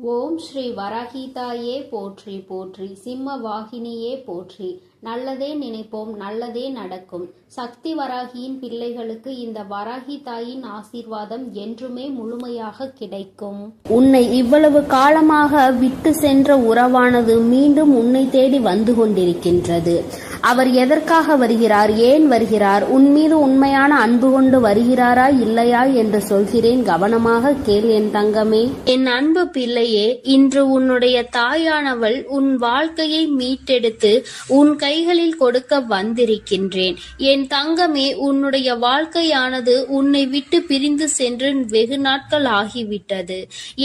ஓம் ஸ்ரீ வராகிதாயே போற்றி போற்றி, சிம்ம வாகினியே போற்றி. நல்லதே நினைப்போம், நல்லதே நடக்கும். சக்தி வராகியின் பிள்ளைகளுக்கு இந்த வராகி தாயின் ஆசீர்வாதம் என்றுமே முழுமையாக கிடைக்கும். உன்னை இவ்வளவு காலமாக விட்டு சென்ற உறவானது மீண்டும் உன்னை தேடி வந்து கொண்டிருக்கின்றது. அவர் எதற்காக வருகிறார், ஏன் வருகிறார், உன் மீது உண்மையான அன்பு கொண்டு வருகிறாரா இல்லையா என்று சொல்கிறேன், கவனமாக கேள் என் தங்கமே. என் அன்பு பிள்ளையே, இன்று உன்னுடைய தாயானவள் உன் வாழ்க்கையை மீட்டெடுத்து உன் கைகளில் கொடுக்க வந்திருக்கின்றேன். என் தங்கமே, உன்னுடைய வாழ்க்கையானது உன்னை விட்டு பிரிந்து சென்று வெகு நாட்கள் ஆகிவிட்டது.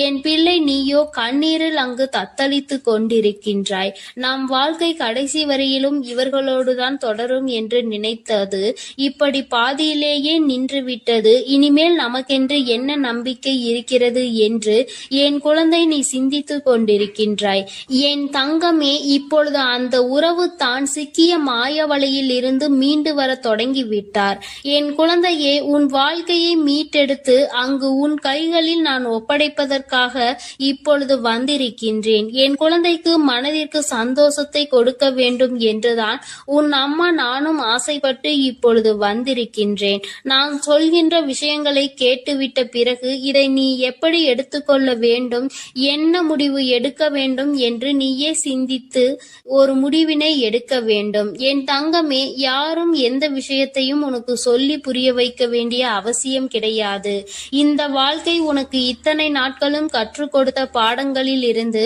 என் பிள்ளை, நீயோ கண்ணீரில் அங்கு தத்தளித்து கொண்டிருக்கின்றாய். நம் வாழ்க்கை கடைசி வரையிலும் இவர்களோடுதான் தொடரும் என்று நினைத்தது இப்படி பாதியிலேயே நின்றுவிட்டது. இனிமேல் நமக்கென்று என்ன நம்பிக்கை இருக்கிறது என்று என் குழந்தை நீ சிந்தித்து கொண்டிருக்கின்றாய். என் தங்கமே, இப்பொழுது அந்த உறவு தான் சிக்கிய மாயவலையில் இருந்து மீண்டு வர தொடங்கிவிட்டார். என் குழந்தையே, உன் வாழ்க்கையை மீட்டெடுத்து அங்கு உன் கைகளில் நான் ஒப்படைப்பதற்காக இப்பொழுது வந்திருக்கின்றேன். என் குழந்தைக்கு மனதிற்கு சந்தோஷத்தை கொடுக்க வேண்டும் என்றுதான் உன் அம்மா நானும் ஆசைப்பட்டு இப்பொழுது வந்திருக்கின்றேன். நான் சொல்கின்ற விஷயங்களை கேட்டுவிட்ட பிறகு இதை நீ எப்படி எடுத்துக்கொள்ள வேண்டும், என்ன முடிவு எடுக்க வேண்டும் என்று நீயே சிந்தித்து ஒரு முடிவினை எடுக்க வேண்டும். என் தங்கமே, யாரும் எந்த விஷயத்தையும் உனக்கு சொல்லி புரிய வைக்க வேண்டிய அவசியம் கிடையாது. இந்த வாழ்க்கை உனக்கு இத்தனை நாட்களும் கற்றுக் கொடுத்த பாடங்களில் இருந்து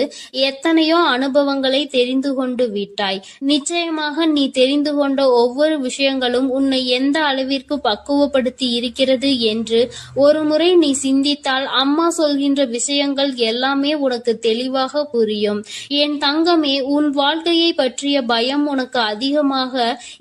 எத்தனையோ அனுபவங்களை தெரிந்து கொண்டு விட்டாய். நிச்சயமாக நீ தெரிந்து கொண்ட ஒவ்வொரு விஷயங்களும் உன்னை எந்த அளவிற்கு பக்குவப்படுத்தி இருக்கிறது என்று ஒரு முறை நீ சிந்தித்தால் அம்மா சொல்கின்ற விஷயங்கள் எல்லாமே உனக்கு தெளிவாக புரியும். என் தங்கமே, உன் வாழ்க்கையை பற்றிய பயம் உனக்கு அதிகமாக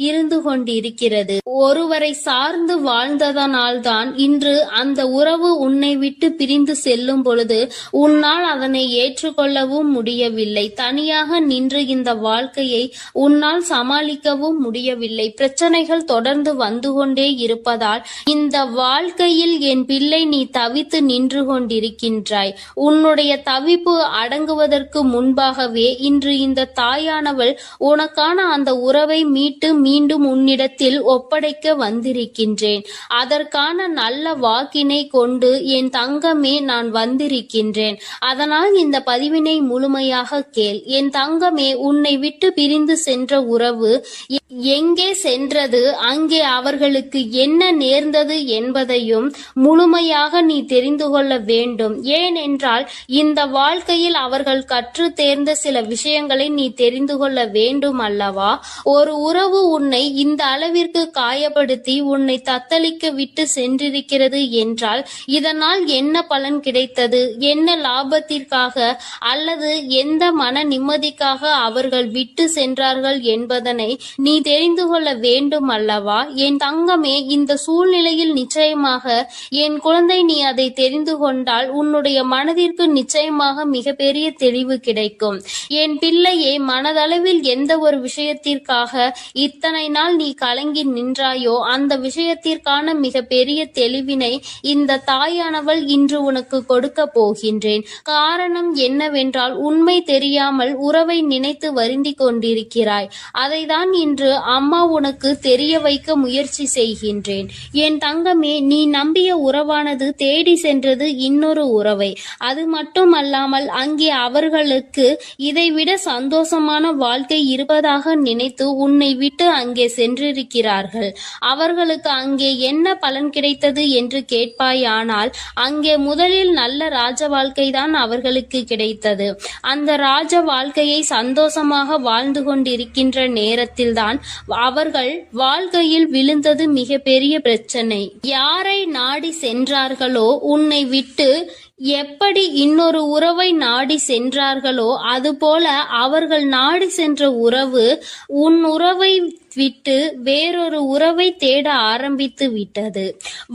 இருந்து கொண்டிருக்கிறது. ஒருவரை சார்ந்து வாழ்ந்ததனால்தான் இன்று அந்த உறவு உன்னை விட்டு பிரிந்து செல்லும் பொழுது உன்னால் அதனை ஏற்றுக்கொள்ளவும் முடியவில்லை. தனியாக நின்று இந்த வாழ்க்கையை உன்னால் சமாளிக்கவும் முடியவில்லை. பிரச்சனைகள் தொடர்ந்து வந்து கொண்டே இருப்பதால் இந்த வாழ்க்கையில் என் பிள்ளை நீ தவித்து நின்று கொண்டிருக்கின்றாய். உன்னுடைய தவிப்பு அடங்குவதற்கு முன்பாகவே இன்று இந்த தாயானவள் உனக்கான அந்த உறவை மீட்டு மீண்டும் உன்னிடத்தில் ஒப்படைக்க வந்திருக்கின்றேன். அதற்கான நல்ல வாக்கினை கொண்டு என் தங்கமே நான் வந்திருக்கின்றேன். அதனால் இந்த பதிவினை முழுமையாக கேள். என் தங்கமே, உன்னை விட்டு பிரிந்து சென்ற உறவு எங்கே சென்றது, அங்கே அவர்களுக்கு என்ன நேர்ந்தது என்பதையும் முழுமையாக நீ தெரிந்து கொள்ள வேண்டும். ஏனென்றால் இந்த வாழ்க்கையில் அவர்கள் கற்று தேர்ந்த சில விஷயங்களை நீ தெரிந்து கொள்ள வேண்டும் அல்லவா? ஒரு உறவு உன்னை இந்த அளவிற்கு காயப்படுத்தி உன்னை தத்தளிக்க விட்டு சென்றிருக்கிறது என்றால் இதனால் என்ன பலன் கிடைத்தது, என்ன லாபத்திற்காக அல்லது எந்த மன நிம்மதிக்காக அவர்கள் விட்டு சென்றார்கள் என்பதனை நீ தெரிந்து கொள்ள வேண்டும் அல்லவா? என் தங்கமே, இந்த சூழ்நிலையில் நிச்சயமாக என் குழந்தை நீ அதை தெரிந்து கொண்டால் உன்னுடைய மனதிற்கு நிச்சயமாக மிகப்பெரிய தெளிவு கிடைக்கும். என் பிள்ளையே, மனதளவில் எந்த ஒரு விஷயத்திற்காக இத்தனை நாள் நீ கலங்கி நின்றாயோ அந்த விஷயத்திற்கான மிக பெரிய தெளிவினை இந்த தாயானவள் இன்று உனக்கு கொடுக்க போகின்றேன். காரணம் என்னவென்றால் உண்மை தெரியாமல் உறவை நினைத்து வருந்தி கொண்டிருக்கிறாய். அதைதான் இன்று அம்மா உனக்கு தெரிய வைக்க முயற்சி செய்கின்றேன். என் தங்கமே, நீ நம்பிய உறவானது தேடி சென்றது இன்னொரு உறவை. அது மட்டுமல்லாமல் அங்கே அவர்களுக்கு இதைவிட சந்தோஷமான வாழ்க்கை இருப்பதாக நினைத்து உன்னை விட்டு அங்கே சென்றிருக்கிறார்கள். அவர்களுக்கு அங்கே என்ன பலன் கிடைத்தது என்று கேட்பாயானால் அங்கே முதலில் நல்ல ராஜ வாழ்க்கை தான் அவர்களுக்கு கிடைத்தது. அந்த ராஜ வாழ்க்கையை சந்தோஷமாக வாழ்ந்து கொண்டிருக்கின்ற நேரத்தில்தான் அவர்கள் வாழ்க்கையில் விழுந்தது மிக பெரிய பிரச்சனை. யாரை நாடி சென்றார்களோ, உன்னை விட்டு எப்படி இன்னொரு உறவை நாடி சென்றார்களோ அதுபோல அவர்கள் நாடி சென்ற உறவு உன் உறவை விட்டு வேறொரு உறவை தேட ஆரம்பித்து விட்டது.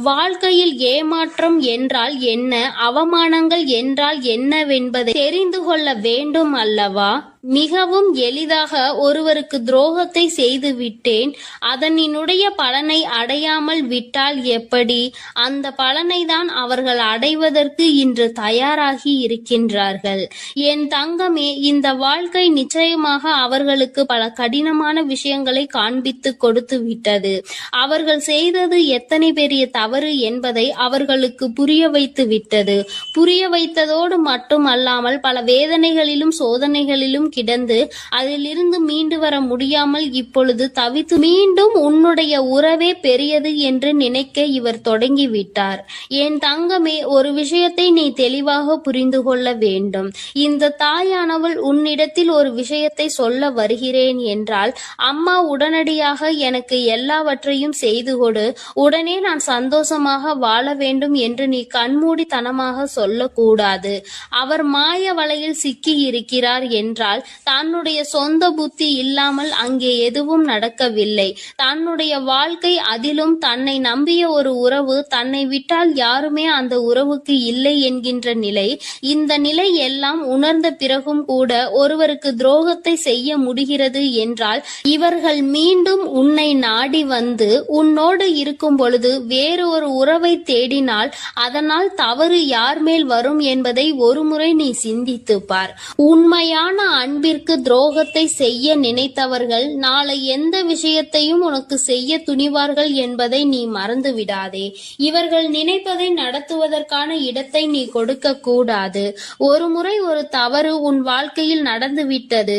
வாழ்க்கையில் ஏமாற்றம் என்றால் என்ன, அவமானங்கள் என்றால் என்னவென்பதை தெரிந்து கொள்ள வேண்டும் அல்லவா? மிகவும் எளிதாக ஒருவருக்கு துரோகத்தை செய்து விட்டேன், அதனினுடைய பலனை அடையாமல் விட்டால் எப்படி? அந்த பலனை தான் அவர்கள் அடைவதற்கு இன்று என்று தயாராகி இருக்கின்றார்கள். என் தங்கமே, இந்த வாழ்க்கை நிச்சயமாக அவர்களுக்கு பல கடினமான விஷயங்களை காண்பித்து கொடுத்து விட்டது. அவர்கள் செய்தது எத்தனை பெரிய தவறு என்பதை அவர்களுக்கு புரிய வைத்து விட்டது. புரிய வைத்ததோடு மட்டுமல்லாமல் பல வேதனைகளிலும் சோதனைகளிலும் கிடந்து அதிலிருந்து மீண்டு வர முடியாமல் இப்பொழுது தவித்து மீண்டும் உன்னுடைய உறவே பெரியது என்று நினைக்க இவர் தொடங்கிவிட்டார். என் தங்கமே, ஒரு விஷயத்தை நீ தெளிவாக புரிந்து கொள்ள வேண்டும். இந்த தாயானவள் உன்னிடத்தில் ஒரு விஷயத்தை சொல்ல வருகிறேன் என்றால், அம்மா உடனடியாக எனக்கு எல்லாவற்றையும் செய்து கொடு, உடனே நான் சந்தோஷமாக வாழ வேண்டும் என்று நீ கண்மூடித்தனமாக சொல்லக்கூடாது. அவர் மாய வலையில் சிக்கி இருக்கிறார் என்றால் தன்னுடைய சொந்த புத்தி இல்லாமல் அங்கே எதுவும் நடக்கவில்லை. தன்னுடைய வாழ்க்கை, அதிலும் தன்னை நம்பிய ஒரு உறவு, தன்னை விட்டால் யாருமே அந்த உறவுக்கு இல்லை என்கின்ற நிலை, இந்த நிலை எல்லாம் உணர்ந்த பிறகும் கூட ஒருவருக்கு துரோகத்தை செய்ய முடிகிறது என்றால், இவர்கள் மீண்டும் உன்னை நாடி வந்து உன்னோடு இருக்கும் பொழுது வேறு ஒரு உறவை தேடினால் அதனால் தவறு யார் மேல் வரும் என்பதை ஒருமுறை நீ சிந்தித்து பார். உண்மையான அன்பிற்கு துரோகத்தை செய்ய நினைத்தவர்கள் நாளை எந்த விஷயத்தையும் உனக்கு செய்ய துணிவார்கள் என்பதை நீ மறந்து விடாதே. இவர்கள் நினைப்பதை நடத்துவதற்கான இடத்தை நீ கொடுக்க கூடாது. ஒரு முறை ஒரு தவறு உன் வாழ்க்கையில் நடந்துவிட்டது.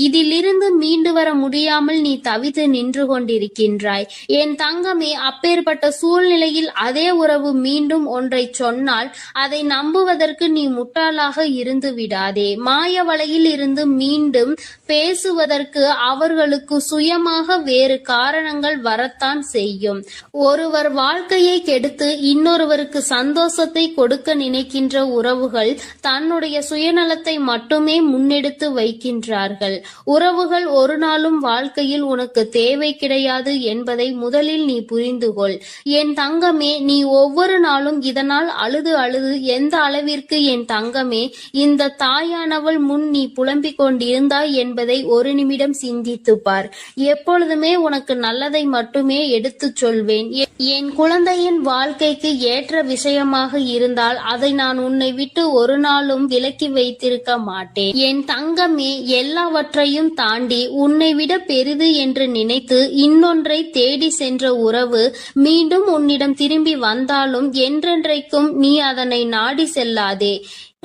இதிலிருந்து மீண்டு வர முடியாமல் நீ தவித்து நின்று கொண்டிருக்கின்றாய். என் தங்கமே, அப்பேற்பட்ட சூழ்நிலையில் அதே உறவு மீண்டும் ஒன்றை சொன்னால் அதை நம்புவதற்கு நீ முட்டாளாக இருந்து விடாதே. மாய வலையில் இருந்து மீண்டும் பேசுவதற்கு அவர்களுக்கு சுயமாக வேறு காரணங்கள் வரத்தான் செய்யும். ஒருவர் வாழ்க்கையை கெடுத்து இன்னொருவருக்கு சந்தோஷத்தை கொடுக்க நினைக்கின்ற உறவுகள் தன்னுடைய சுயநலத்தை மட்டுமே முன்னெடுத்து வைக்கின்றார்கள். உறவுகள் ஒரு நாளும் வாழ்க்கையில் உனக்கு தேவை கிடையாது என்பதை முதலில் நீ புரிந்து கொள். என் தங்கமே, நீ ஒவ்வொரு நாளும் இதனால் அழுது அழுது எந்த அளவிற்கு என் தங்கமே இந்த தாயானவள் முன் நீ புலம்பிக் கொண்டிருந்தாய் என்பதை ஒரு நிமிடம் சிந்தித்து பார். எப்பொழுதுமே உனக்கு நல்லதை மட்டுமே எடுத்துச் சொல்வேன். என் குழந்தையின் வாழ்க்கைக்கு ஏற்ற விஷயமாக இருந்தால் அதை நான் உன்னை விட்டு ஒரு நாளும் விலக்கி வைத்திருக்க மாட்டேன். என் தங்கமே, எல்லாவற்றையும் தாண்டி உன்னை விட பெரிது என்று நினைத்து இன்னொன்றை தேடி சென்ற உறவு மீண்டும் உன்னிடம் திரும்பி வந்தாலும் என்றென்றைக்கும் நீ அதனை நாடி செல்லாதே.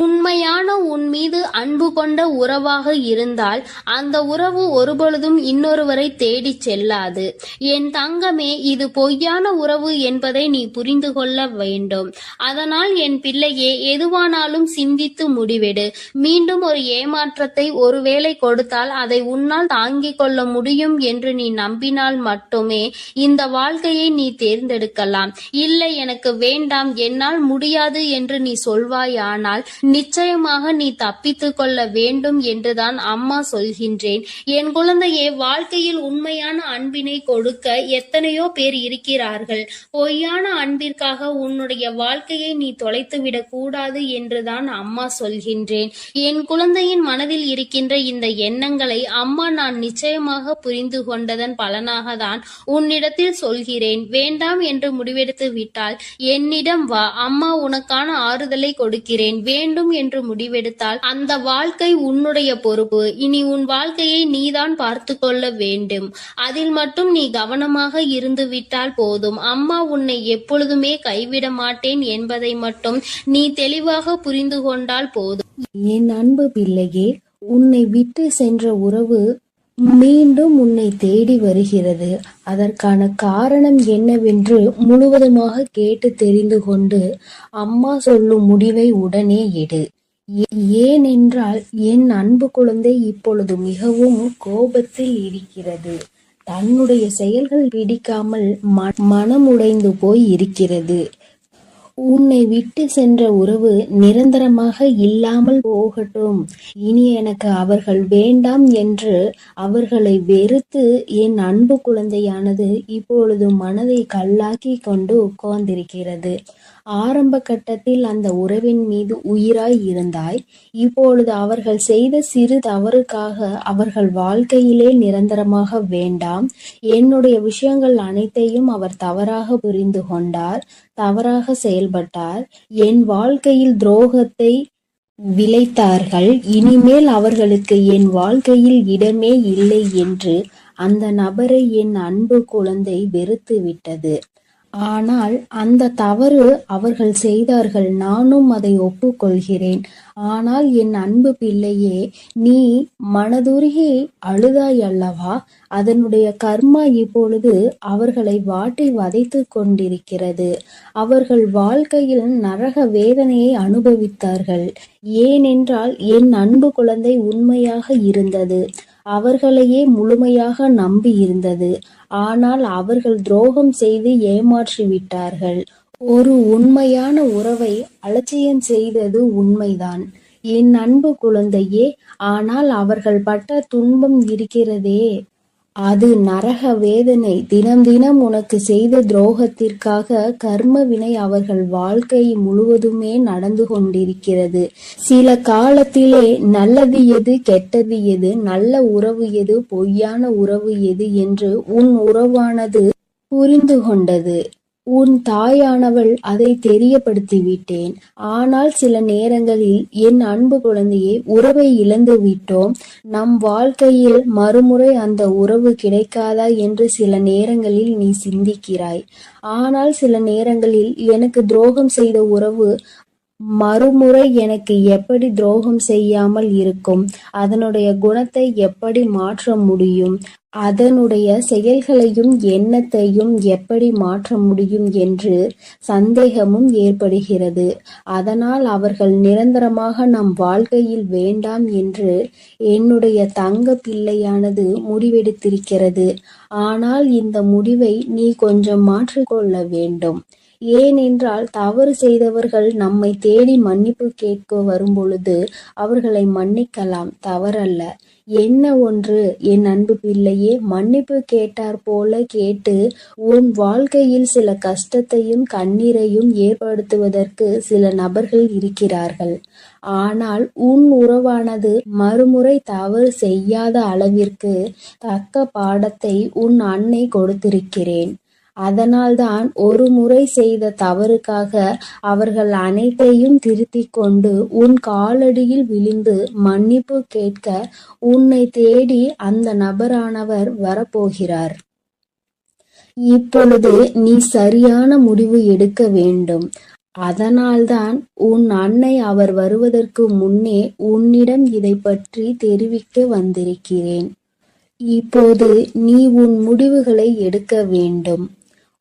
உண்மையான உன் மீது அன்பு கொண்ட உறவாக இருந்தால் அந்த உறவு ஒருபொழுதும் இன்னொருவரை தேடி செல்லாது. என் தங்கமே, இது பொய்யான உறவு என்பதை நீ புரிந்து கொள்ள வேண்டும். அதனால் என் பிள்ளையே, எதுவானாலும் சிந்தித்து முடிவெடு. மீண்டும் ஒரு ஏமாற்றத்தை ஒருவேளை கொடுத்தால் அதை உன்னால் தாங்கிக் கொள்ள முடியும் என்று நீ நம்பினால் மட்டுமே இந்த வாழ்க்கையை நீ தேர்ந்தெடுக்கலாம். இல்லை, எனக்கு வேண்டாம், என்னால் முடியாது என்று நீ சொல்வாயானால் நிச்சயமாக நீ தப்பித்து கொள்ள வேண்டும் என்றுதான் அம்மா சொல்கின்றேன். என் குழந்தையே, வாழ்க்கையில் உண்மையான அன்பினை கொடுக்க எத்தனையோ பேர் இருக்கிறார்கள். பொய்யான அன்பிற்காக உன்னுடைய வாழ்க்கையை நீ தொலைத்துவிடக் கூடாது என்றுதான் அம்மா சொல்கின்றேன். என் குழந்தையின் மனதில் இருக்கின்ற இந்த எண்ணங்களை அம்மா நான் நிச்சயமாக புரிந்து கொண்டதன் பலனாக தான் உன்னிடத்தில் சொல்கிறேன். வேண்டாம் என்று முடிவெடுத்து விட்டால் என்னிடம் வா, அம்மா உனக்கான ஆறுதலை கொடுக்கிறேன். வேண்டும் என்று முடிவெடுத்தால் அந்த வாழ்க்கை உன்னுடைய பொறுப்பு. இனி உன் வாழ்க்கையை நீதான் பார்த்து கொள்ள வேண்டும். அதில் மட்டும் நீ கவனமாக இருந்து விட்டால் போதும். அம்மா உன்னை எப்பொழுதுமே கைவிட மாட்டேன் என்பதை மட்டும் நீ தெளிவாக புரிந்து கொண்டால் போதும். என் அன்பு பிள்ளையே, உன்னை விட்டு சென்ற உறவு மீண்டும் உன்னை தேடி வருகிறது. அதற்கான காரணம் என்னவென்று முழுவதுமாக கேட்டு தெரிந்து கொண்டு அம்மா சொல்லும் முடிவை உடனே எடு. ஏனென்றால் என் அன்பு குழந்தை இப்பொழுது மிகவும் கோபத்தில் இருக்கிறது. தன்னுடைய செயல்கள் பிடிக்காமல் மனமுடைந்து போய் இருக்கிறது. உன்னை விட்டு சென்ற உறவு நிரந்தரமாக இல்லாமல் போகட்டும். இனி எனக்கு அவர்கள் வேண்டாம் என்று அவர்களை வெறுத்து என் அன்பு குழந்தையானது இப்பொழுது மனதை கல்லாக்கி கொண்டு உட்கார்ந்திருக்கிறது. ஆரம்ப கட்டத்தில் அந்த உறவின் மீது உயிராய் இருந்தாய். இப்பொழுது அவர்கள் செய்த சிறு தவறுக்காக அவர்கள் வாழ்க்கையிலே நிரந்தரமாக வேண்டாம். என்னுடைய விஷயங்கள் அனைத்தையும் அவர் தவறாக புரிந்து கொண்டார், தவறாக செயல்பட்டார், என் வாழ்க்கையில் துரோகத்தை விளைத்தார்கள். இனிமேல் அவர்களுக்கு என் வாழ்க்கையில் இடமே இல்லை என்று அந்த நபரை என் அன்பு குழந்தை வெறுத்து விட்டது. ஆனால் அந்த தவறு அவர்கள் செய்தார்கள், நானும் அதை ஒப்புக்கொள்கிறேன். ஆனால் என் அன்பு பிள்ளையே, நீ மனதுருகி அழுதாய் அல்லவா? அதனுடைய கர்மா இப்பொழுது அவர்களை வாட்டி வதைத்து கொண்டிருக்கிறது. அவர்கள் வாழ்க்கையில் நரக வேதனையை அனுபவித்தார்கள். ஏனென்றால் என் அன்பு குழந்தை உண்மையாக இருந்தது, அவர்களையே முழுமையாக நம்பி இருந்தது. ஆனால் அவர்கள் துரோகம் செய்து ஏமாற்றி விட்டார்கள். ஒரு உண்மையான உறவை அலட்சியம் செய்தது உண்மைதான் என் அன்பு குழந்தையே. ஆனால் அவர்கள் பட்ட துன்பம் இருக்கிறதே, அது நரக வேதனை. தினம் தினம் உனக்கு செய்த துரோகத்திற்காக கர்ம வினை அவர்கள் வாழ்க்கை முழுவதுமே நடந்து கொண்டிருக்கிறது. சில காலத்திலே நல்லது எது, கெட்டது எது, நல்ல உறவு எது, பொய்யான உறவு எது என்று உன் உறவானது புரிந்து கொண்டது. உன் தாயானவள் அதை தெரியப்படுத்திவிட்டேன். ஆனால் சில நேரங்களில் என் அன்பு குழந்தையே, உறவை இழந்து விட்டோம், நம் வாழ்க்கையில் மறுமுறை அந்த உறவு கிடைக்காதா என்று சில நேரங்களில் நீ சிந்திக்கிறாய். ஆனால் சில நேரங்களில் எனக்கு துரோகம் செய்த உறவு மறுமுறை எனக்கு எப்படி துரோகம் செய்யாமல் இருக்கும், அதனுடைய குணத்தை எப்படி மாற்ற முடியும், அதனுடைய செயல்களையும் எண்ணத்தையும் எப்படி மாற்ற முடியும் என்று சந்தேகமும் ஏற்படுகிறது. அதனால் அவர்கள் நிரந்தரமாக நம் வாழ்க்கையில் வேண்டாம் என்று என்னுடைய தங்க பிள்ளையானது முடிவெடுத்திருக்கிறது. ஆனால் இந்த முடிவை நீ கொஞ்சம் மாற்றிக்கொள்ள வேண்டும். ஏனென்றால் தவறு செய்தவர்கள் நம்மை தேடி மன்னிப்பு கேட்க வரும்பொழுது அவர்களை மன்னிக்கலாம், தவறல்ல. என்ன ஒன்று என் அன்பு பிள்ளையே, மன்னிப்பு கேட்டார் போல கேட்டு உன் வாழ்க்கையில் சில கஷ்டத்தையும் கண்ணீரையும் ஏற்படுத்துவதற்கு சில நபர்கள் இருக்கிறார்கள். ஆனால் உன் உறவானது மறுமுறை தவறு செய்யாத அளவிற்கு தக்க பாடத்தை உன் அன்னை கொடுத்திருக்கிறேன். அதனால்தான் ஒரு முறை செய்த தவறுக்காக அவர்கள் அனைத்தையும் திருத்திக் கொண்டு உன் காலடியில் விழுந்து மன்னிப்பு கேட்க உன்னை தேடி அந்த நபரானவர் வரப்போகிறார். இப்பொழுது நீ சரியான முடிவு எடுக்க வேண்டும். அதனால்தான் உன் அன்னை அவர் வருவதற்கு முன்னே உன்னிடம் இதை பற்றி தெரிவிக்க வந்திருக்கிறேன். இப்போது நீ உன் முடிவுகளை எடுக்க வேண்டும்.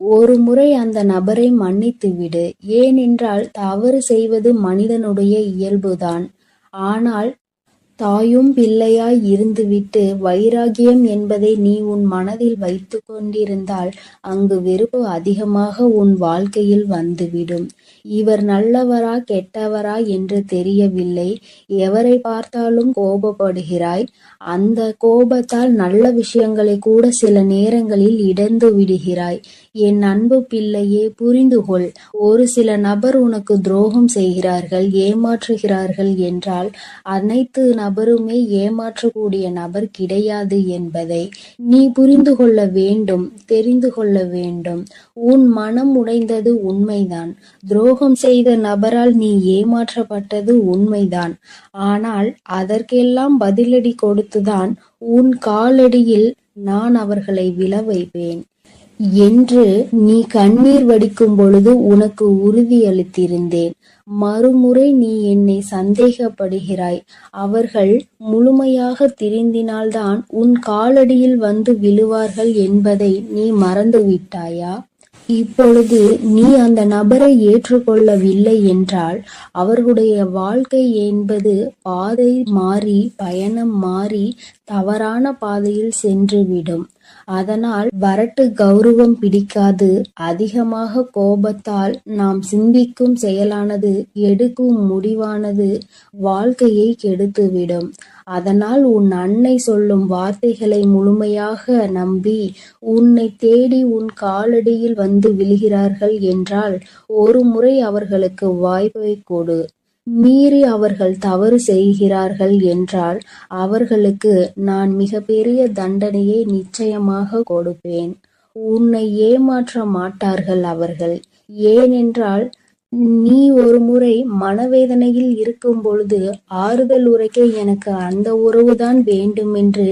ஒரு முறை அந்த நபரை மன்னித்து விடு. ஏனென்றால் தவறு செய்வது மனிதனுடைய இயல்புதான். ஆனால் தாயும் பிள்ளையாய் இருந்துவிட்டு வைராகியம் என்பதை நீ உன் மனதில் வைத்து கொண்டிருந்தால் அங்கு வெறுப்பு அதிகமாக உன் வாழ்க்கையில் வந்துவிடும். இவர் நல்லவரா கெட்டவரா என்று தெரியவில்லை. எவரை பார்த்தாலும் கோபப்படுகிறாய். அந்த கோபத்தால் நல்ல விஷயங்களை கூட சில நேரங்களில் இழந்து விடுகிறாய். என் அன்பு பிள்ளையே, புரிந்துகொள். ஒரு சில நபர் உனக்கு துரோகம் செய்கிறார்கள், ஏமாற்றுகிறார்கள் என்றால் அனைத்து நபருமே ஏமாற்றக்கூடிய நபர் கிடையாது என்பதை நீ புரிந்து கொள்ள வேண்டும், தெரிந்து கொள்ள வேண்டும். உன் மனம் உடைந்தது உண்மைதான். துரோகம் செய்த நபரால் நீ ஏமாற்றப்பட்டது உண்மைதான். ஆனால் அதற்கெல்லாம் பதிலடி கொடுத்துதான் உன் காலடியில் நான் அவர்களை விழ வைப்பேன் என்று நீ கண்ணீர் வடிக்கும் பொழுது உனக்கு உறுதியளித்திருந்தேன். மறுமுறை நீ என்னை சந்தேகப்படுகிறாய். அவர்கள் முழுமையாக திருந்தினால்தான் உன் காலடியில் வந்து விழுவார்கள் என்பதை நீ மறந்து விட்டாயா? இப்பொழுது நீ அந்த நபரை ஏற்றுக்கொள்ளவில்லை என்றால் அவர்களுடைய வாழ்க்கை என்பது பாதை மாறி, பயணம் மாறி தவறான பாதையில் சென்றுவிடும். அதனால் வரட்டு கௌரவம் பிடிக்காது. அதிகமாக கோபத்தால் நாம் சிந்திக்கும் செயலானது, எடுக்கும் முடிவானது வாழ்க்கையை கெடுத்துவிடும். அதனால் உன் அன்னை சொல்லும் வார்த்தைகளை முழுமையாக நம்பி உன்னை தேடி உன் காலடியில் வந்து விழுகிறார்கள் என்றால் ஒரு முறை அவர்களுக்கு வாய்ப்பை கொடு. மீறி அவர்கள் தவறு செய்கிறார்கள் என்றால் அவர்களுக்கு நான் மிகப்பெரிய தண்டனையை நிச்சயமாக கொடுப்பேன். உன்னை ஏமாற்ற மாட்டார்கள் அவர்கள். ஏனென்றால் நீ ஒரு முறை மனவேதனையில் இருக்கும் பொழுது ஆறுதல் உரைக்க எனக்கு அந்த உறவுதான் வேண்டுமென்று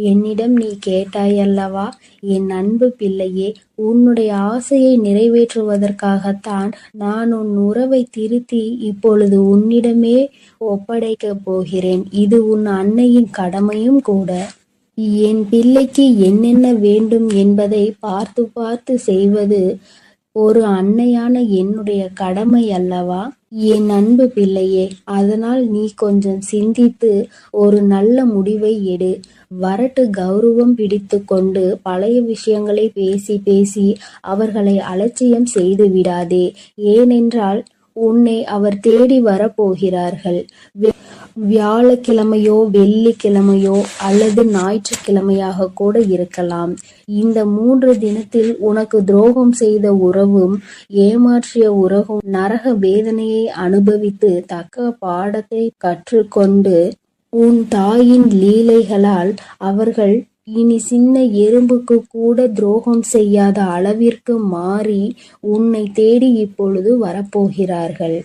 என்னிடம் நீ கேட்டாயல்லவா? என் அன்பு பிள்ளையே, உன்னுடைய ஆசையை நிறைவேற்றுவதற்காகத்தான் நான் உன் உறவை திருத்தி இப்பொழுது உன்னிடமே ஒப்படைக்கப் போகிறேன். இது உன் அன்னையின் கடமையும் கூட. என் பிள்ளைக்கு என்னென்ன வேண்டும் என்பதை பார்த்து பார்த்து செய்வது ஒரு அன்னையான என்னுடைய கடமை அல்லவா? என் அன்பு பிள்ளையே, அதனால் நீ கொஞ்சம் சிந்தித்து ஒரு நல்ல முடிவை எடு. வரட்டு கௌரவம் பிடித்து கொண்டு பழைய விஷயங்களை பேசி பேசி அவர்களை அலட்சியம் செய்து விடாதே. ஏனென்றால் உன்னை அவர் தேடி வரப்போகிறார்கள். வியாழக்கிழமையோ வெள்ளிக்கிழமையோ அல்லது ஞாயிற்றுக்கிழமையாக கூட இருக்கலாம். இந்த 3 தினத்தில் உனக்கு துரோகம் செய்த உறவும் ஏமாற்றிய உறவும் நரக வேதனையை அனுபவித்து தக்க பாடத்தை கற்றுக்கொண்டு உன் தாயின் லீலைகளால் அவர்கள் இனி சின்ன எறும்புக்கு கூட துரோகம் செய்யாத அளவிற்கு மாறி உன்னை தேடி இப்பொழுது வரப்போகிறார்கள்.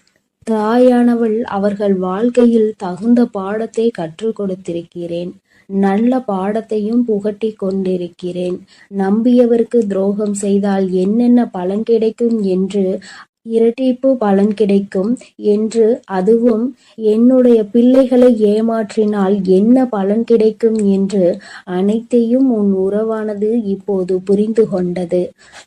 தாயானவள் அவர்கள் வாழ்க்கையில் தகுந்த பாடத்தை கற்றுக் கொடுத்திருக்கிறேன். நல்ல பாடத்தையும் புகட்டி கொண்டிருக்கிறேன். நம்பியவருக்கு துரோகம் செய்தால் என்னென்ன பலன் கிடைக்கும் என்று, இரட்டிப்பு பலன் கிடைக்கும் என்று, அதுவும் என்னுடைய பிள்ளைகளை ஏமாற்றினால் என்ன பலன் கிடைக்கும் என்று அனைத்தையும் உன் உறவானது இப்போது புரிந்து கொண்டது.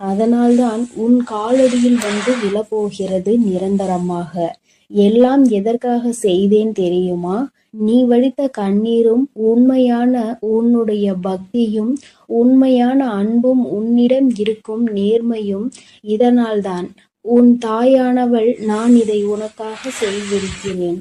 அதனால்தான் உன் காலடியில் வந்து விழப்போகிறது நிரந்தரமாக. எல்லாம் எதற்காக செய்தேன் தெரியுமா? நீ வடித்த கண்ணீரும் உண்மையான உன்னுடைய பக்தியும் உண்மையான அன்பும் உன்னிடம் இருக்கும் நேர்மையும் இதனால்தான். உன் தாயானவள் நான் இதை உனக்காக செய்திருக்கிறேன்.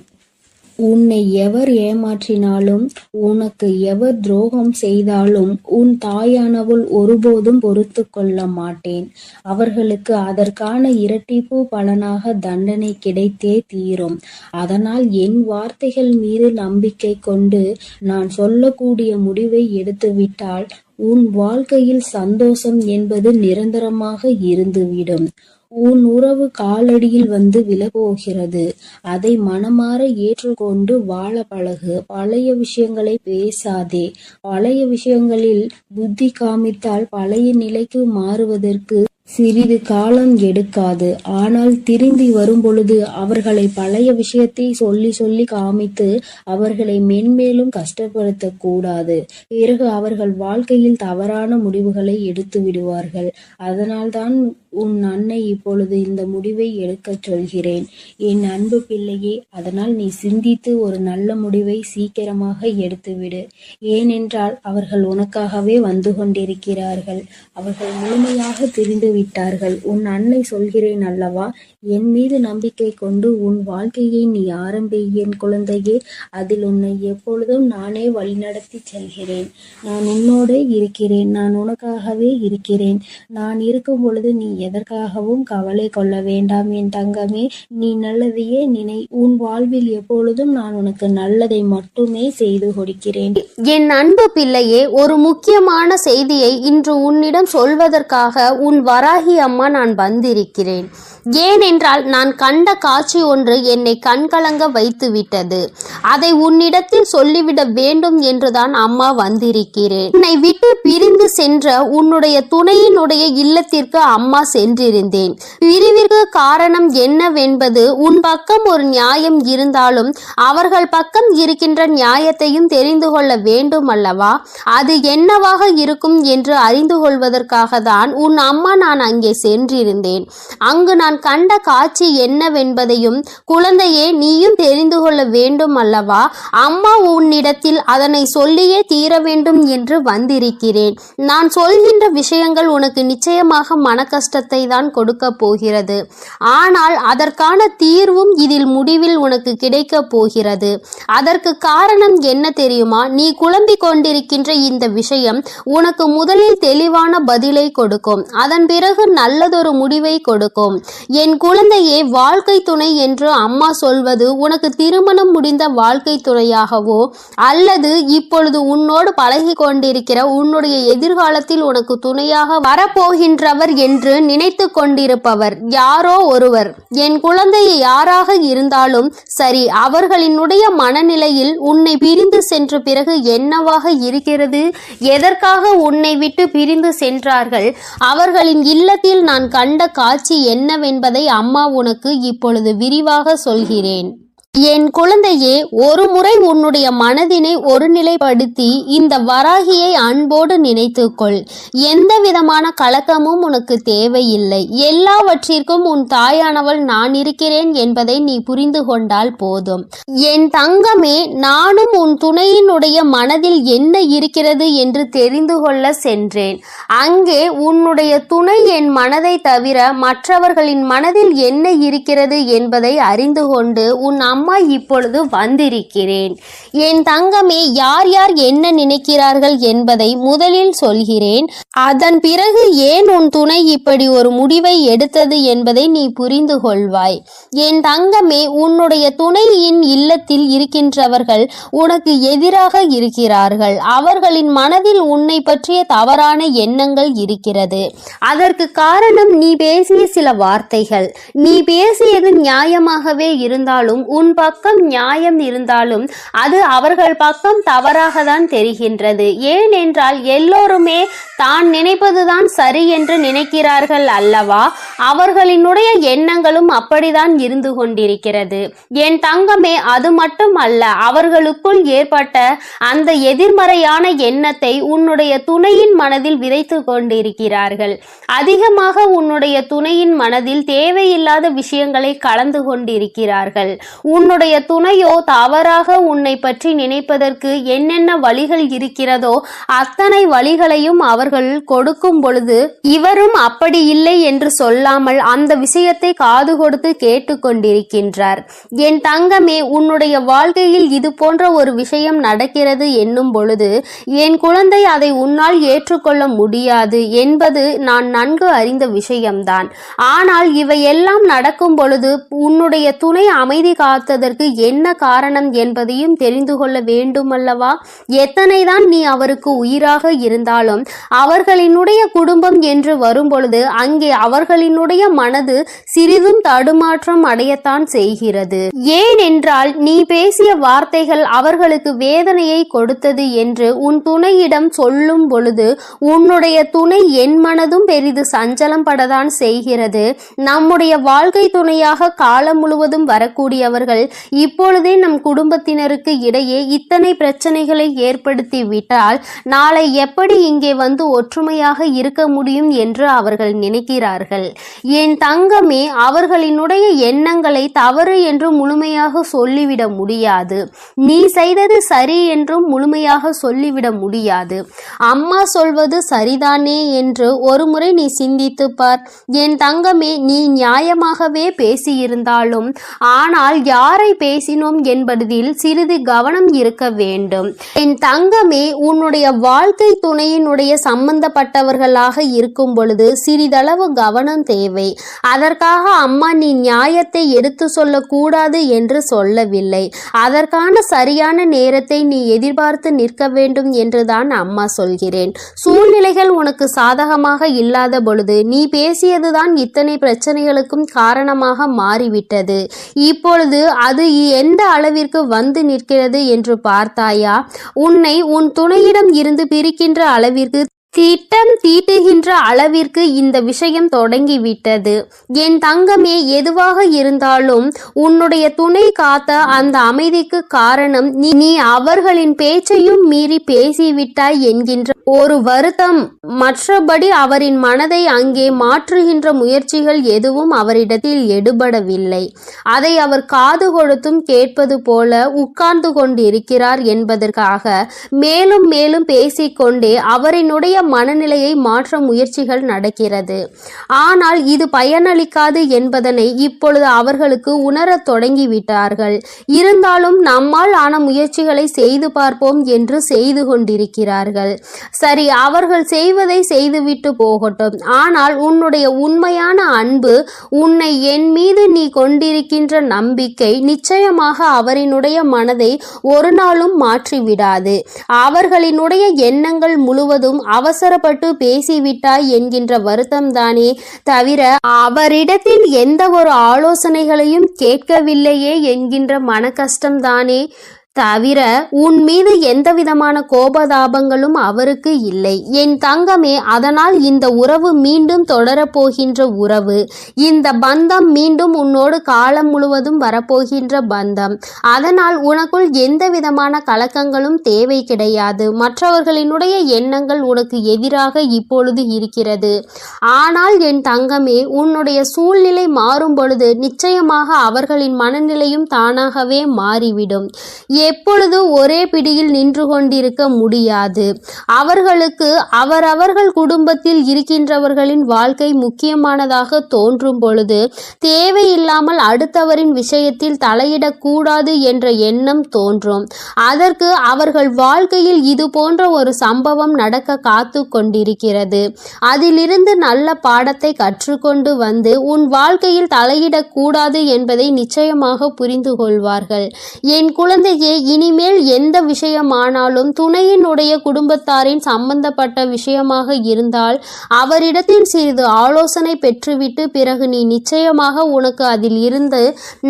உன்னை எவர் ஏமாற்றினாலும் உனக்கு எவர் துரோகம் செய்தாலும் உன் தாயானவள் ஒருபோதும் பொறுத்து கொள்ள மாட்டேன். அவர்களுக்கு அதற்கான இரட்டிப்பு பலனாக தண்டனை கிடைத்தே தீரும். அதனால் என் வார்த்தைகள் மீது நம்பிக்கை கொண்டு நான் சொல்லக்கூடிய முடிவை எடுத்துவிட்டால் உன் வாழ்க்கையில் சந்தோஷம் என்பது நிரந்தரமாக இருந்துவிடும். உன் உறவு காலடியில் வந்து விழப்போகிறது. அதை மனமாற ஏற்றுக்கொண்டு வாழ பழகு. பழைய விஷயங்களை பேசாதே. பழைய விஷயங்களில் புத்தி காமித்தால் பழைய நிலைக்கு மாறுவதற்கு சிறிது காலம் எடுக்காது. ஆனால் திரும்பி வரும்பொழுது அவர்களை பழைய விஷயத்தை சொல்லி சொல்லி காமித்து அவர்களை மென்மேலும் கஷ்டப்படுத்த கூடாது. பிறகு அவர்கள் வாழ்க்கையில் தவறான முடிவுகளை எடுத்து விடுவார்கள். அதனால்தான் உன் அன்னை இப்பொழுது இந்த முடிவை எடுக்கச் சொல்கிறேன். என் அன்பு பிள்ளையே, அதனால் நீ சிந்தித்து ஒரு நல்ல முடிவை சீக்கிரமாக எடுத்துவிடு. ஏனென்றால் அவர்கள் உனக்காகவே வந்து கொண்டிருக்கிறார்கள். அவர்கள் முழுமையாக தெரிந்து விட்டார்கள். உன் அன்னை சொல்கிறேன் அல்லவா, என் மீது நம்பிக்கை கொண்டு உன் வாழ்க்கையை நீ ஆரம்பி என் குழந்தையே. அதில் உன்னை எப்பொழுதும் நானே வழிநடத்தி செல்கிறேன். நான் உன்னோடு இருக்கிறேன். நான் உனக்காகவே இருக்கிறேன். நான் இருக்கும் பொழுது நீ எதற்காகவும் கவலை கொள்ள வேண்டாம் என் தங்கமே. நீ நல்லதையே நினை. உன் வாழ்வில் எப்பொழுதும் நான் உனக்கு நல்லதை மட்டுமே செய்து கொடுக்கிறேன். என் அன்பு பிள்ளையே, ஒரு முக்கியமான செய்தியை இன்று உன்னிடம் சொல்வதற்காக உன் வராகி அம்மா நான் வந்திருக்கிறேன். ஏனென்றால் நான் கண்ட காட்சி ஒன்று என்னை கண்கலங்க வைத்து விட்டது. அதை உன்னிடத்தில் சொல்லிவிட வேண்டும் என்றுதான் அம்மா வந்திருக்கிறேன். உன்னை விட்டு பிரிந்து சென்ற உன்னுடைய துணையினுடைய இல்லத்திற்கு அம்மா சென்றிருந்தேன். பிரிவிற்கு காரணம் என்னவென்பது உன் பக்கம் ஒரு நியாயம் இருந்தாலும் அவர்கள் பக்கம் இருக்கின்ற நியாயத்தையும் தெரிந்து கொள்ள வேண்டும் அல்லவா? அது என்னவாக இருக்கும் என்று அறிந்து கொள்வதற்காக தான் உன் அம்மா நான் அங்கே சென்றிருந்தேன். அங்கு நான் நான் கண்ட காட்சி என்னவென்பதையும் குழந்தையே நீயும் தெரிந்து கொள்ள வேண்டும் அல்லவா? அம்மா உன்னிடத்தில் அதனை சொல்லியே தீர வேண்டும் என்று வந்திருக்கிறேன். நான் சொல்கின்ற விஷயங்கள் உனக்கு நிச்சயமாக மன கஷ்டத்தை தான் கொடுக்க போகிறது. ஆனால் அதற்கான தீர்வும் இதில் முடிவில் உனக்கு கிடைக்க போகிறது. அதற்கு காரணம் என்ன தெரியுமா? நீ குழம்பிக் கொண்டிருக்கின்ற இந்த விஷயம் உனக்கு முதலில் தெளிவான பதிலை கொடுக்கும். அதன் பிறகு நல்லதொரு முடிவை கொடுக்கும். என் குழந்தையே, வாழ்க்கை துணை என்று அம்மா சொல்வது உனக்கு திருமணம் முடிந்த வாழ்க்கை துணையாகவோ அல்லது இப்பொழுது உன்னோடு பழகி கொண்டிருக்கிற உன்னுடைய எதிர்காலத்தில் உனக்கு துணையாக வரப்போகின்றவர் என்று நினைத்து கொண்டிருப்பவர் யாரோ ஒருவர். என் குழந்தை யாராக இருந்தாலும் சரி, அவர்களினுடைய மனநிலையில் உன்னை பிரிந்து சென்ற பிறகு என்னவாக இருக்கிறது, எதற்காக உன்னை விட்டு பிரிந்து சென்றார்கள், அவர்களின் இல்லத்தில் நான் கண்ட காட்சி என்னவென்பதை அம்மா உனக்கு இப்பொழுது விரிவாக சொல்கிறேன். என் குழந்தையே, ஒரு முறை உன்னுடைய மனதினை ஒருநிலைப்படுத்தி இந்த வராகியை அன்போடு நினைத்துக்கொள். எந்த விதமான கலக்கமும் உனக்கு தேவையில்லை. எல்லாவற்றிற்கும் உன் தாயானவள் நான் இருக்கிறேன் என்பதை நீ புரிந்து கொண்டால் போதும். என் தங்கமே, நானும் உன் துணையினுடைய மனதில் என்ன இருக்கிறது என்று தெரிந்து கொள்ள சென்றேன். அங்கே உன்னுடைய துணை என் மனதை தவிர மற்றவர்களின் மனதில் என்ன இருக்கிறது என்பதை அறிந்து கொண்டு உன் அம்மா இப்பொழுது வந்திருக்கிறேன். என் தங்கமே, யார் யார் என்ன நினைக்கிறார்கள் என்பதை முதலில் சொல்கிறேன். அதன் பிறகு ஏன் உன் துணை இப்படி ஒரு முடிவை எடுத்தது என்பதை நீ புரிந்து கொள்வாய். என் தங்கமே, உன்னுடைய துணையின் இல்லத்தில் இருக்கின்றவர்கள் உனக்கு எதிராக இருக்கிறார்கள். அவர்களின் மனதில் உன்னை பற்றிய தவறான எண்ணங்கள் இருக்கிறது. அதற்கு காரணம் நீ பேசிய சில வார்த்தைகள். நீ பேசியது நியாயமாகவே இருந்தாலும், உன் பக்கம் நியாயம் இருந்தாலும் அது அவர்கள் பக்கம் தவறாக தான் தெரிகின்றது. ஏனென்றால் எல்லோருமே தான் நினைப்பதுதான் சரி என்று நினைக்கிறார்கள் அல்லவா? அவர்களினுடைய எண்ணங்களும் அப்படிதான் இருந்து கொண்டிருக்கிறது. என் தங்கமே, அது மட்டும் அல்ல, அவர்களுக்குள் ஏற்பட்ட அந்த எதிர்மறையான எண்ணத்தை உன்னுடைய துணையின் மனதில் விதைத்து கொண்டிருக்கிறார்கள். அதிகமாக உன்னுடைய துணையின் மனதில் தேவையில்லாத விஷயங்களை கலந்து கொண்டிருக்கிறார்கள். உன்னுடைய துணையோ தவறாக உன்னை பற்றி நினைப்பதற்கு என்னென்ன வழிகள் இருக்கிறதோ அத்தனை வழிகளையும் அவர்கள் கொடுக்கும் பொழுது இவரும் அப்படி இல்லை என்று சொல்லாமல் அந்த விஷயத்தை காது கொடுத்து கேட்டுக்கொண்டிருக்கின்றார். என் தங்கமே, உன்னுடைய வாழ்க்கையில் இது போன்ற ஒரு விஷயம் நடக்கிறது என்னும் பொழுது என் குழந்தை அதை உன்னால் ஏற்றுக்கொள்ள முடியாது என்பது நான் நன்கு அறிந்த விஷயம்தான். ஆனால் இவையெல்லாம் நடக்கும் பொழுது உன்னுடைய துணை அமைதி காத்ததற்கு என்ன காரணம் என்பதையும் தெரிந்து கொள்ள வேண்டும் அல்லவா? எத்தனைதான் நீ அவருக்கு உயிராக இருந்தாலும் அவர்களினுடைய குடும்பம் என்று வரும்பொழுது அங்கே அவர்களினுடைய மனது சிறிதும் தடுமாற்றம் அடையத்தான் செய்கிறது. ஏனென்றால் நீ பேசிய வார்த்தைகள் அவர்களுக்கு வேதனையை கொடுத்தது என்று உன் துணையிடம் சொல்லும் பொழுது உன்னுடைய துணை என் மனதும் பெரிது சஞ்சலம் படத்தான் செய்கிறது. நம்முடைய வாழ்க்கை துணையாக காலம் முழுவதும் வரக்கூடியவர்கள் இப்பொழுதே நம் குடும்பத்தினருக்கு இடையே இத்தனை பிரச்சனைகளை ஏற்படுத்தி விட்டால் நாளை எப்படி இங்கே வந்து ஒற்றுமையாக இருக்க முடியும் என்று அவர்கள் நினைக்கிறார்கள். என் தங்கமே, அவர்களினுடைய எண்ணங்களை தவறு என்று முழுமையாக சொல்லிவிட முடியாது. நீ செய்தது சரி என்றும் முழுமையாக சொல்லிவிட முடியாது. அம்மா சொல்வது சரிதானே என்று ஒருமுறை நீ சிந்தித்து பார். என் தங்கமே, நீ நியாயமாகவே பேசியிருந்தாலும் ஆனால் யாரை பேசினோம் என்பதில் சிறிது கவனம் இருக்க வேண்டும். என் தங்கமே, உன்னுடைய வாழ்க்கை துணையினுடைய சம்பந்தப்பட்டவர்களாக இருக்கும் பொழுது சிறிதளவு கவனம் தேவை. அதற்காக அம்மா நீ நியாயத்தை எடுத்து சொல்லக்கூடாது என்று சொல்லவில்லை. அதற்கான சரியான நேரத்தை நீ எதிர்பார்த்து நிற்க வேண்டும் என்றுதான் அம்மா சொல்கிறேன். சூழ்நிலைகள் உனக்கு சாதகமாக இல்லாத பொழுது நீ பேசியதுதான் இத்தனை பிரச்சனைகளுக்கும் காரணமாக மாறிவிட்டது. இப்பொழுது அது எந்த அளவிற்கு வந்து நிற்கிறது என்று பார்த்தாயா? உன்னை உன் துணையிடம் இருந்து பிரிக்கின்ற அளவிற்கு திட்டம் தீட்டுகின்ற அளவிற்கு இந்த விஷயம் தொடங்கிவிட்டது. என் தங்கமே, எதுவாக இருந்தாலும் உன்னுடைய துணை காத்த அந்த அமைதிக்கு காரணம் நீ அவர்களின் பேச்சையும் மீறி பேசிவிட்டாய் என்கின்ற ஒரு வருத்தம். மற்றபடி அவரின் மனதை அங்கே மாற்றுகின்ற முயற்சிகள் எதுவும் அவரிடத்தில் எடுபடவில்லை. அதை அவர் காது கொடுத்தும் கேட்பது போல உட்கார்ந்து கொண்டிருக்கிறார் என்பதற்காக மேலும் மேலும் பேசிக்கொண்டே அவரினுடைய மனநிலையை மாற்ற முயற்சிகள் நடக்கிறது. ஆனால் இது பயனளிக்காது என்பதனை இப்பொழுது அவர்களுக்கு உணரத் தொடங்கிவிட்டார்கள். இருந்தாலும் நம்மால் ஆன முயற்சிகளை செய்து பார்ப்போம் என்று செய்து கொண்டிருக்கிறார்கள். சரி, அவர்கள் செய்வதை செய்துவிட்டு போகட்டும். ஆனால் உன்னுடைய உண்மையான அன்பு, உன்னை என் மீது நீ கொண்டிருக்கின்ற நம்பிக்கை நிச்சயமாக அவரினுடைய மனதை ஒரு நாளும் மாற்றிவிடாது. அவர்களினுடைய எண்ணங்கள் முழுவதும் அவசரப்பட்டு பேசிவிட்டாய் என்கின்ற வருத்தம்தானே தவிர அவரிடத்தில் எந்த ஒரு ஆலோசனைகளையும் கேட்கவில்லையே என்கின்ற மன கஷ்டம்தானே தவிர உன் மீது எந்தவிதமான கோபதாபங்களும் அவருக்கு இல்லை. என் தங்கமே, அதனால் இந்த உறவு மீண்டும் தொடரப்போகின்ற உறவு. இந்த பந்தம் மீண்டும் உன்னோடு காலம் முழுவதும் வரப்போகின்ற பந்தம். அதனால் உனக்குள் எந்த விதமான கலக்கங்களும் தேவை கிடையாது. மற்றவர்களினுடைய எண்ணங்கள் உனக்கு எதிராக இப்பொழுது இருக்கிறது. ஆனால் என் தங்கமே, உன்னுடைய சூழ்நிலை மாறும் பொழுது நிச்சயமாக அவர்களின் மனநிலையும் தானாகவே மாறிவிடும். எப்பொழுது ஒரே பிடியில் நின்று கொண்டிருக்க முடியாது. அவர்களுக்கு அவரவர்கள் குடும்பத்தில் இருக்கின்றவர்களின் வாழ்க்கை முக்கியமானதாக தோன்றும் பொழுது தேவையில்லாமல் அடுத்தவரின் விஷயத்தில் தலையிடக்கூடாது என்ற எண்ணம் தோன்றும். அதற்கு அவர்கள் வாழ்க்கையில் இது போன்ற ஒரு சம்பவம் நடக்க காத்து கொண்டிருக்கிறது. அதிலிருந்து நல்ல பாடத்தை கற்றுக்கொண்டு வந்து உன் வாழ்க்கையில் தலையிடக்கூடாது என்பதை நிச்சயமாக புரிந்து கொள்வார்கள். என் குழந்தையே, இனிமேல் எந்த விஷயமானாலும் துணையினுடைய குடும்பத்தாரின் சம்பந்தப்பட்ட விஷயமாக இருந்தால் அவரிடத்தில் சிறிது ஆலோசனை பெற்றுவிட்டு பிறகு நீ நிச்சயமாக உனக்கு அதில் இருந்து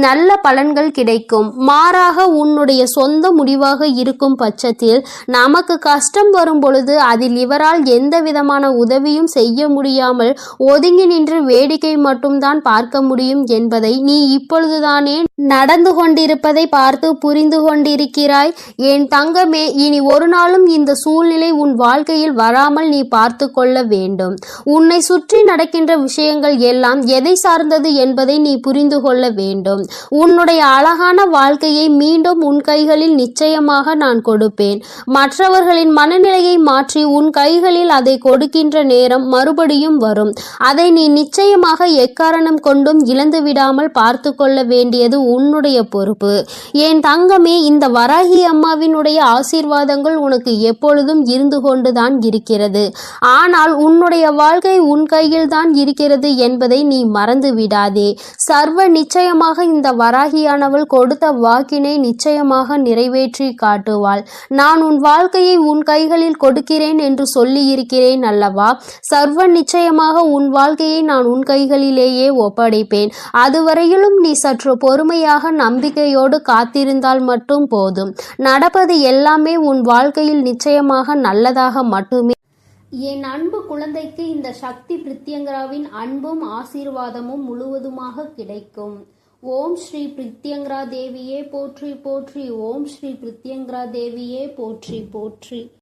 நல்ல பலன்கள் கிடைக்கும். மாறாக உன்னுடைய சொந்த முடிவாக இருக்கும் பட்சத்தில் நமக்கு கஷ்டம் வரும் பொழுது அதில் இவரால் எந்த விதமான உதவியும் செய்ய முடியாமல் ஒதுங்கி நின்று வேடிக்கை மட்டும்தான் பார்க்க முடியும் என்பதை நீ இப்பொழுதுதானே நடந்து கொண்டிருப்பதை பார்த்து புரிந்து கொண்டிருக்கிறாய். என் தங்கமே, இனி ஒரு நாளும் இந்த சூழ்நிலை உன் வாழ்க்கையில் வராமல் நீ பார்த்து கொள்ள வேண்டும். உன்னை சுற்றி நடக்கின்ற விஷயங்கள் எல்லாம் எதை சார்ந்தது என்பதை நீ புரிந்து கொள்ள வேண்டும். உன்னுடைய அழகான வாழ்க்கையை மீண்டும் உன் கைகளில் நிச்சயமாக நான் கொடுப்பேன். மற்றவர்களின் மனநிலையை மாற்றி உன் கைகளில் அதை கொடுக்கின்ற நேரம் மறுபடியும் வரும். அதை நீ நிச்சயமாக எக்காரணம் கொண்டும் இழந்து விடாமல் பார்த்து கொள்ள வேண்டியது உன்னுடைய பொறுப்பு. என் தங்கமே, இந்த வராகி அம்மாவினுடைய ஆசீர்வாதங்கள் உனக்கு எப்பொழுதும் இருந்து கொண்டுதான் இருக்கிறது. ஆனால் உன்னுடைய வாழ்க்கை உன் கையில் தான் இருக்கிறது என்பதை நீ மறந்து விடாதே. சர்வ நிச்சயமாக இந்த வராகியானவள் கொடுத்த வாக்கினை நிச்சயமாக நிறைவேற்றி காட்டுவாள். நான் உன் வாழ்க்கையை உன் கைகளில் கொடுக்கிறேன் என்று சொல்லி இருக்கிறேன் அல்லவா? சர்வ நிச்சயமாக உன் வாழ்க்கையை நான் உன் கைகளிலேயே ஒப்படைப்பேன். அதுவரையிலும் நீ சற்று பொறுமையாக நம்பிக்கையோடு காத்திருந்தால் மட்டும் போதும். நடப்பது எல்லாமே உன் வாழ்க்கையில் நிச்சயமாக நல்லதாக மட்டுமே. என் அன்பு குழந்தைக்கு இந்த சக்தி பிரித்யங்கராவின் அன்பும் ஆசீர்வாதமும் முழுவதுமாக கிடைக்கும். ஓம் ஸ்ரீ பிரித்யங்கரா தேவியே போற்றி போற்றி. ஓம் ஸ்ரீ பிரித்யங்கரா தேவியே போற்றி போற்றி.